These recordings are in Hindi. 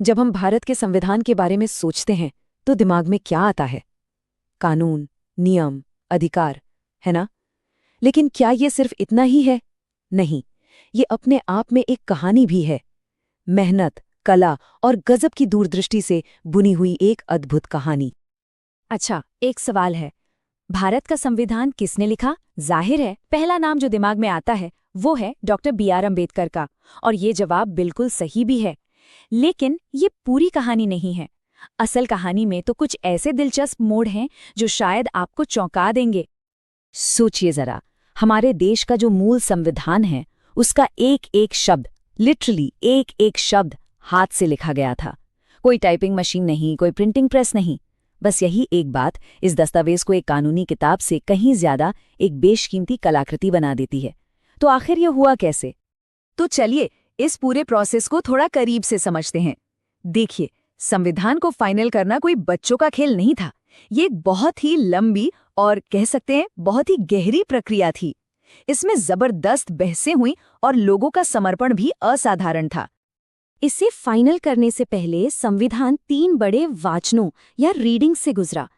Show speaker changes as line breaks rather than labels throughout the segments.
जब हम भारत के संविधान के बारे में सोचते हैं तो दिमाग में क्या आता है? कानून, नियम, अधिकार, है ना? लेकिन क्या ये सिर्फ इतना ही है? नहीं, ये अपने आप में एक कहानी भी है। मेहनत, कला और गजब की दूरदृष्टि से बुनी हुई एक अद्भुत कहानी।
अच्छा, एक सवाल है। भारत का संविधान किसने लिखा? जाहिर है पहला नाम जो दिमाग में आता है वो है डॉक्टर बी.आर. अम्बेडकर का, और ये जवाब बिल्कुल सही भी है। लेकिन ये पूरी कहानी नहीं है। असल कहानी में तो कुछ ऐसे दिलचस्प मोड़ हैं जो शायद आपको चौंका देंगे।
सोचिए जरा, हमारे देश का जो मूल संविधान है उसका एक एक शब्द, लिटरली एक एक शब्द हाथ से लिखा गया था। कोई टाइपिंग मशीन नहीं, कोई प्रिंटिंग प्रेस नहीं। बस यही एक बात इस दस्तावेज को एक कानूनी किताब से कहीं ज्यादा एक बेशकीमती कलाकृति बना देती है। तो आखिर ये हुआ कैसे? तो चलिए इस पूरे प्रोसेस को थोड़ा करीब से समझते हैं। देखिए, संविधान को फाइनल करना कोई बच्चों का खेल नहीं था। ये एक बहुत ही लंबी और कह सकते हैं बहुत ही गहरी प्रक्रिया थी। इसमें जबरदस्त बहसें हुई और लोगों का समर्पण भी असाधारण था।
इसे फाइनल करने से पहले संविधान 3 बड़े वाचनों या रीडिंग से गुजरा।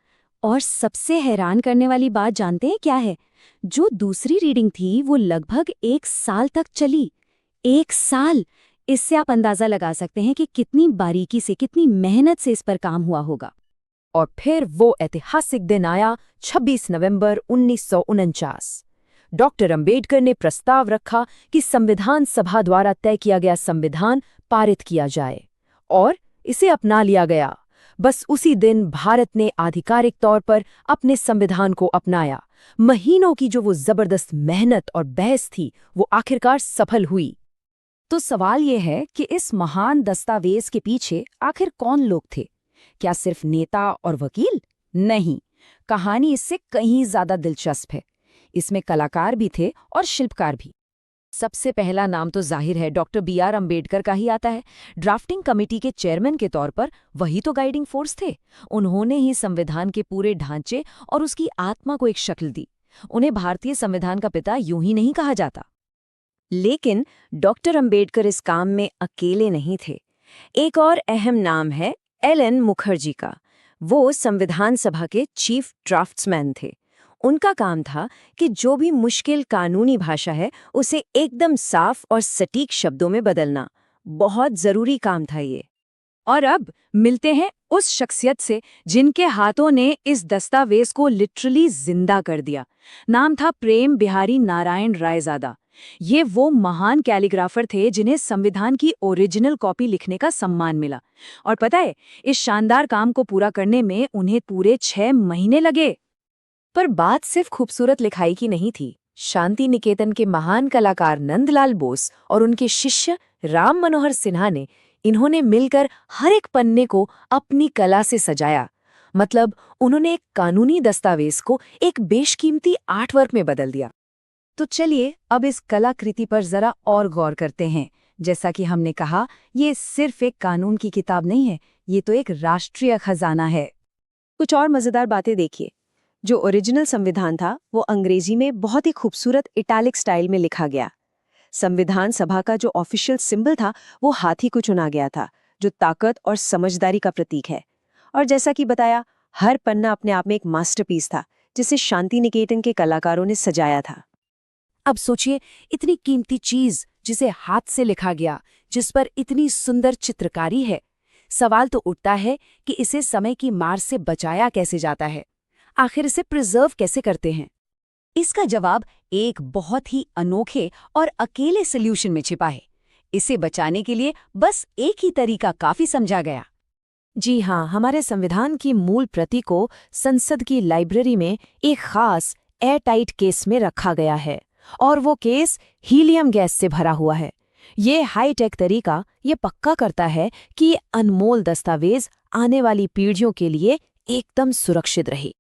और सबसे हैरान करने वाली बात जानते हैं क्या है? जो दूसरी रीडिंग थी वो लगभग 1 साल तक चली। 1 साल! इससे आप अंदाजा लगा सकते हैं कि कितनी बारीकी से, कितनी मेहनत से इस पर काम हुआ होगा।
और फिर वो ऐतिहासिक दिन आया, 26 नवंबर 1949। डॉक्टर अंबेडकर ने प्रस्ताव रखा कि संविधान सभा द्वारा तय किया गया संविधान पारित किया जाए, और इसे अपना लिया गया। बस उसी दिन भारत ने आधिकारिक तौर पर अपने संविधान को अपनाया। महीनों की जो वो जबरदस्त मेहनत और बहस थी वो आखिरकार सफल हुई। तो सवाल ये है कि इस महान दस्तावेज के पीछे आखिर कौन लोग थे? क्या सिर्फ नेता और वकील? नहीं, कहानी इससे कहीं ज्यादा दिलचस्प है। इसमें कलाकार भी थे और शिल्पकार भी। सबसे पहला नाम तो जाहिर है डॉक्टर बी.आर. अम्बेडकर का ही आता है। ड्राफ्टिंग कमेटी के चेयरमैन के तौर पर वही तो गाइडिंग फोर्स थे। उन्होंने ही संविधान के पूरे ढांचे और उसकी आत्मा को एक शक्ल दी। उन्हें भारतीय संविधान का पिता यूं ही नहीं कहा जाता। लेकिन डॉक्टर अम्बेडकर इस काम में अकेले नहीं थे। एक और अहम नाम है एल.एन. मुखर्जी का। वो संविधान सभा के चीफ ड्राफ्ट्समैन थे। उनका काम था कि जो भी मुश्किल कानूनी भाषा है उसे एकदम साफ और सटीक शब्दों में बदलना। बहुत जरूरी काम था ये। और अब मिलते हैं उस शख्सियत से जिनके हाथों ने इस दस्तावेज को लिटरली जिंदा कर दिया। नाम था प्रेम बिहारी नारायण रायजादा। ये वो महान कैलीग्राफर थे जिन्हें संविधान की ओरिजिनल कॉपी लिखने का सम्मान मिला। और पता है, इस शानदार काम को पूरा करने में उन्हें पूरे 6 महीने लगे। पर बात सिर्फ खूबसूरत लिखाई की नहीं थी। शांति निकेतन के महान कलाकार नंदलाल बोस और उनके शिष्य राम मनोहर सिन्हा ने इन्होंने मिलकर हर एक पन्ने को अपनी कला से सजाया। मतलब उन्होंने एक कानूनी दस्तावेज को एक बेशकीमती आर्टवर्क में बदल दिया। तो चलिए अब इस कलाकृति पर जरा और गौर करते हैं। जैसा कि हमने कहा, ये सिर्फ एक कानून की किताब नहीं है, ये तो एक राष्ट्रीय खजाना है। कुछ और मजेदार बातें देखिए। जो ओरिजिनल संविधान था वो अंग्रेजी में बहुत ही खूबसूरत इटैलिक स्टाइल में लिखा गया। संविधान सभा का जो ऑफिशियल सिंबल था वो हाथी को चुना गया था, जो ताकत और समझदारी का प्रतीक है। और जैसा कि बताया, हर पन्ना अपने आप में एक मास्टरपीस था जिसे शांति निकेतन के कलाकारों ने सजाया था। अब सोचिए, इतनी कीमती चीज जिसे हाथ से लिखा गया, जिस पर इतनी सुंदर चित्रकारी है। सवाल तो उठता है कि इसे समय की मार से बचाया कैसे जाता है? आखिर इसे प्रिजर्व कैसे करते हैं? इसका जवाब एक बहुत ही अनोखे और अकेले सॉल्यूशन में छिपा है। इसे बचाने के लिए बस एक ही तरीका काफी समझा गया। जी हाँ, हमारे संविधान की मूल प्रति को संसद की लाइब्रेरी में एक खास एयरटाइट केस में रखा गया है, और वो केस हीलियम गैस से भरा हुआ है। ये हाईटेक तरीका ये पक्का करता है कि ये अनमोल दस्तावेज आने वाली पीढ़ियों के लिए एकदम सुरक्षित रहे।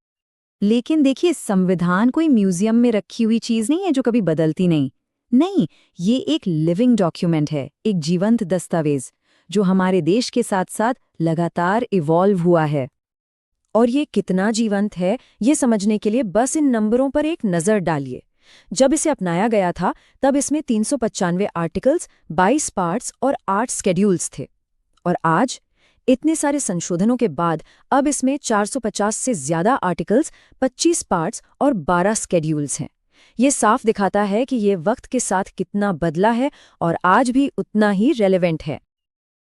लेकिन देखिए, संविधान कोई म्यूजियम में रखी हुई चीज नहीं है जो कभी बदलती नहीं। नहीं, ये एक लिविंग डॉक्यूमेंट है, एक जीवंत दस्तावेज जो हमारे देश के साथ साथ लगातार इवॉल्व हुआ है। और ये कितना जीवंत है ये समझने के लिए बस इन नंबरों पर एक नज़र डालिए। जब इसे अपनाया गया था तब इसमें 395 आर्टिकल्स, 22 पार्ट्स और 8 स्केड्यूल्स थे। और आज इतने सारे संशोधनों के बाद अब इसमें 450 से ज्यादा आर्टिकल्स, 25 पार्ट्स और 12 स्केड्यूल्स हैं। ये साफ दिखाता है कि ये वक्त के साथ कितना बदला है और आज भी उतना ही रेलेवेंट है।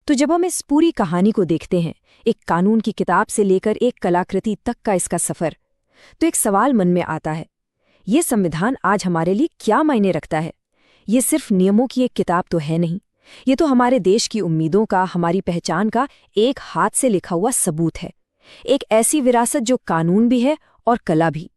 तो जब हम इस पूरी कहानी को देखते हैं, एक कानून की किताब से लेकर एक कलाकृति तक का इसका सफर, तो एक सवाल मन में आता है, ये संविधान आज हमारे लिए क्या मायने रखता है? ये सिर्फ नियमों की एक किताब तो है नहीं, ये तो हमारे देश की उम्मीदों का, हमारी पहचान का एक हाथ से लिखा हुआ सबूत है। एक ऐसी विरासत जो कानून भी है और कला भी।